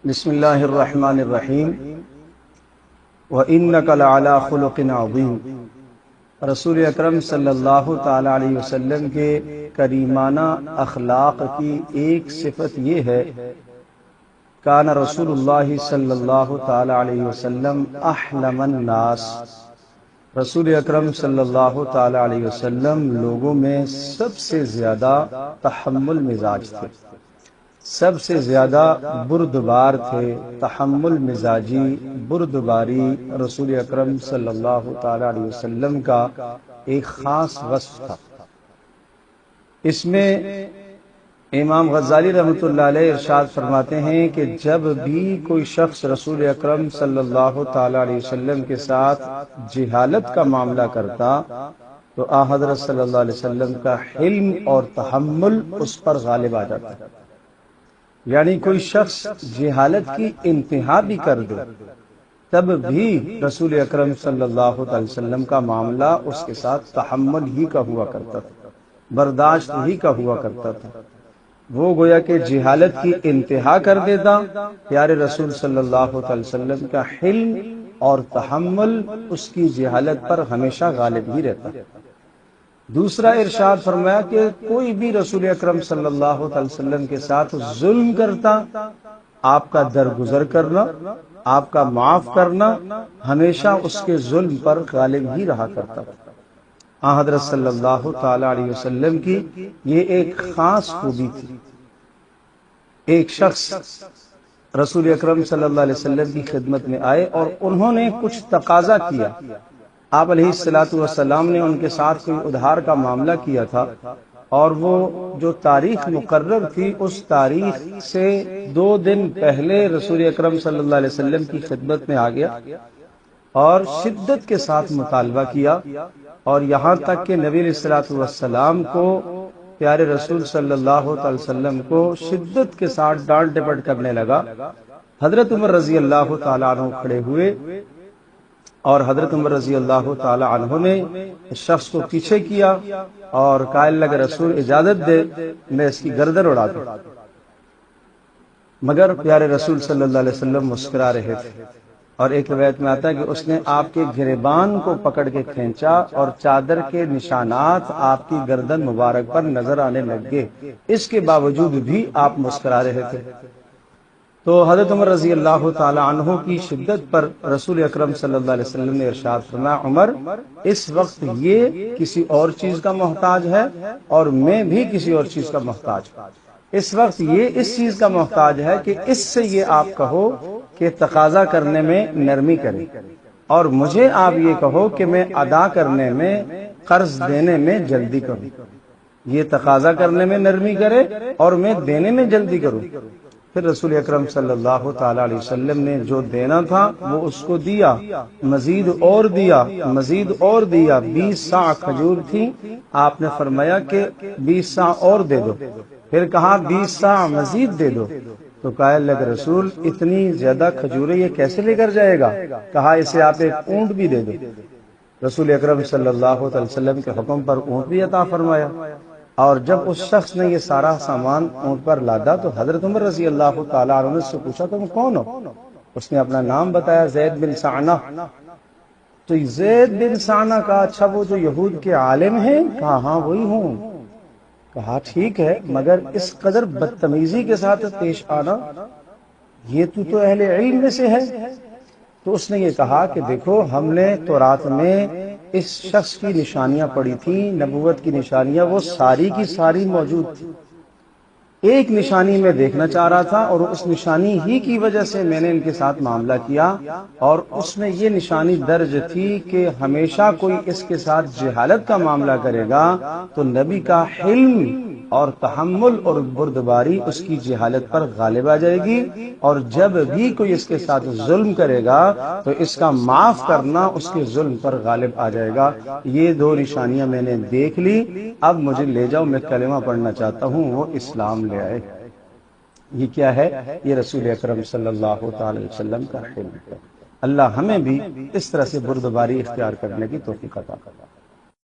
بسم اللہ الرحمن الرحیم وَإِنَّكَ لَعَلَىٰ خُلُقٍ عَظِيمٍ۔ رسول اکرم صلی اللہ تعالی علیہ وسلم کے کریمانہ اخلاق کی ایک صفت یہ ہے، کان رسول اللہ صلی اللہ تعالی علیہ وسلم احلم الناس۔ رسول اکرم صلی اللہ تعالی علیہ وسلم لوگوں میں سب سے زیادہ تحمل مزاج تھے، سب سے زیادہ بردبار تھے۔ تحمل مزاجی، بردباری رسول اکرم صلی اللہ تعالی علیہ وسلم کا ایک خاص وصف تھا۔ اس میں امام غزالی رحمۃ اللہ علیہ ارشاد فرماتے ہیں کہ جب بھی کوئی شخص رسول اکرم صلی اللہ تعالی علیہ وسلم کے ساتھ جہالت کا معاملہ کرتا تو حضرت صلی اللہ علیہ وسلم کا حلم اور تحمل اس پر غالب آ جاتا ہے۔ یعنی کوئی شخص جہالت کی انتہا بھی کر دے تب بھی رسول اکرم صلی اللہ علیہ وسلم کا معاملہ اس کے ساتھ تحمل ہی کا ہوا کرتا تھا، برداشت ہی کا ہوا کرتا تھا۔ وہ گویا کہ جہالت کی انتہا کر دیتا، پیارے رسول صلی اللہ علیہ وسلم کا حلم اور تحمل اس کی جہالت پر ہمیشہ غالب ہی رہتا۔ دوسرا ارشاد فرمایا کہ کوئی بھی رسول اکرم صلی اللہ علیہ وسلم کے ساتھ ظلم کرتا، آپ کا درگزر کرنا، آپ کا معاف کرنا ہمیشہ اس کے ظلم پر غالب ہی رہا کرتا تھا۔ حضرت صلی اللہ تعالی علیہ وسلم کی یہ ایک خاص خوبی تھی۔ ایک شخص رسول اکرم صلی اللہ علیہ وسلم کی خدمت میں آئے اور انہوں نے کچھ تقاضا کیا۔ آپ علیہ الصلوۃ والسلام نے ان کے ساتھ کوئی ادھار کا معاملہ کیا تھا، اور وہ جو تاریخ مقرر تھی اس تاریخ سے 2 دن پہلے رسول اکرم صلی اللہ علیہ وسلم کی خدمت میں آ گیا اور شدت کے ساتھ مطالبہ کیا، اور یہاں تک کہ نبی علیہ الصلوۃ والسلام کو، پیارے رسول صلی اللہ علیہ وسلم کو شدت کے ساتھ ڈانٹ ڈپٹ کرنے لگا۔ حضرت عمر رضی اللہ تعالی عنہ کھڑے ہوئے اور حضرت عمر رضی اللہ تعالی عنہ نے اس شخص کو پیچھے کیا اور قائل لگا رسول اجازت دے میں اس کی گردن اڑا دوں، مگر پیارے رسول صلی اللہ علیہ وسلم مسکرا رہے تھے، اور ایک روایت میں آتا ہے کہ اس نے آپ کے گریبان کو پکڑ کے کھینچا اور چادر کے نشانات آپ کی گردن مبارک پر نظر آنے لگ گئے، اس کے باوجود بھی آپ مسکرا رہے تھے۔ تو حضرت عمر رضی اللہ تعالی عنہ کی شدت پر رسول اکرم صلی اللہ علیہ وسلم نے ارشاد فرمایا، عمر اس وقت یہ کسی اور چیز کا محتاج ہے اور میں بھی کسی اور چیز کا محتاج ہوں۔ اس وقت یہ اس چیز کا محتاج ہے کہ اس سے یہ آپ کہو کہ تقاضا کرنے میں نرمی کرے، اور مجھے آپ یہ کہو کہ میں ادا کرنے میں، قرض دینے میں جلدی کروں۔ یہ تقاضا کرنے میں نرمی کرے اور میں دینے میں جلدی کروں۔ پھر رسول اکرم صلی اللہ تعالی علیہ وسلم نے جو دینا تھا وہ اس کو دیا، مزید اور دیا، مزید اور دیا۔ 20 صاع کھجور تھی، آپ نے فرمایا کہ 20 صاع اور دے دو، پھر کہا 20 صاع مزید دے دو۔ تو قائل لگا رسول اتنی زیادہ کھجوریں یہ کیسے لے کر جائے گا؟ کہا اسے آپ ایک اونٹ بھی دے دو۔ رسول اکرم صلی اللہ علیہ وسلم کے حکم پر اونٹ بھی عطا فرمایا، اور جب اس شخص نے یہ سارا سامان اونٹ پر لادا تو حضرت عمر رضی اللہ تعالی عنہ نے سے پوچھا تم کون ہو؟ اس نے اپنا نام بتایا، زید بن سعنہ۔ تو زید بن سعنہ کا اچھا وہ جو یہود کے عالم ہیں؟ کہا ہاں وہی ہوں۔ کہا ٹھیک ہے، مگر اس قدر بدتمیزی کے ساتھ پیش آنا، یہ تو اہل علم میں سے ہے۔ تو اس نے یہ کہا کہ دیکھو ہم نے تورات میں اس شخص کی نشانیاں پڑھی تھیں، نبوت کی نشانیاں، وہ ساری کی ساری موجود تھی۔ ایک نشانی میں دیکھنا چاہ رہا تھا اور اس نشانی ہی کی وجہ سے میں نے ان کے ساتھ معاملہ کیا، اور اس میں یہ نشانی درج تھی کہ ہمیشہ کوئی اس کے ساتھ جہالت کا معاملہ کرے گا تو نبی کا حلم اور تحمل اور بردباری اس کی جہالت پر غالب آ جائے گی، اور جب بھی کوئی اس کے ساتھ ظلم کرے گا تو اس کا معاف کرنا اس کے ظلم پر غالب آ جائے گا۔ یہ 2 نشانیاں میں نے دیکھ لی، اب مجھے لے جاؤ، میں کلمہ پڑھنا چاہتا ہوں۔ وہ اسلام لے آئے۔ یہ کیا ہے؟ یہ رسول اکرم صلی اللہ تعالی وسلم کا حلم ہے۔ اللہ ہمیں بھی اس طرح سے بردباری اختیار کرنے کی توفیق عطا فرمائے۔